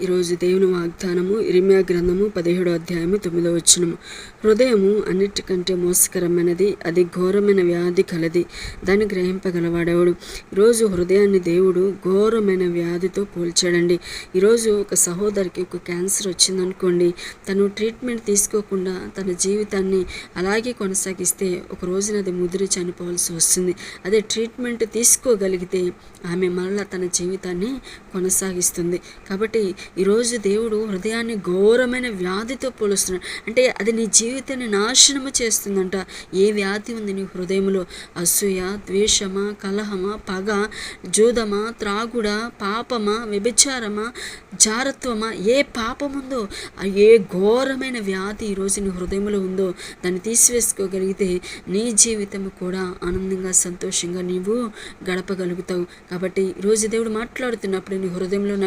ఈరోజు దేవుని వాగ్దానము ఇర్మీయా గ్రంథము 17వ అధ్యాయము 9వ వచనము. హృదయము అన్నిటికంటే మోసకరమైనది, అది ఘోరమైన వ్యాధి కలది, దాన్ని గ్రహింపగలవాడెవడు. ఈరోజు హృదయాన్ని దేవుడు ఘోరమైన వ్యాధితో పోల్చాడండి. ఈరోజు ఒక సహోదరికి ఒక క్యాన్సర్ వచ్చిందనుకోండి, తను ట్రీట్మెంట్ తీసుకోకుండా తన జీవితాన్ని అలాగే కొనసాగిస్తే ఒక రోజున అది ముదిరి చనిపోవాల్సి వస్తుంది. అదే ట్రీట్మెంట్ తీసుకోగలిగితే ఆమె మరలా తన జీవితాన్ని కొనసాగిస్తుంది. కాబట్టి ఈరోజు దేవుడు హృదయాన్ని ఘోరమైన వ్యాధితో పోలుస్తున్నాడు. అంటే అది నీ జీవితాన్ని నాశనము చేస్తుందంట. ఏ వ్యాధి ఉంది నీ హృదయంలో? అసూయ, ద్వేషమా, కలహమా, పగ, జూదమా, త్రాగుడా, పాపమా, వ్యభిచారమా, జారత్వమా, ఏ పాపం ఉందో, ఏ ఘోరమైన వ్యాధి ఈరోజు నీ హృదయంలో ఉందో దాన్ని తీసివేసుకోగలిగితే నీ జీవితం కూడా ఆనందంగా సంతోషంగా నీవు గడపగలుగుతావు. కాబట్టి ఈరోజు దేవుడు మాట్లాడుతున్నప్పుడు నీ హృదయంలో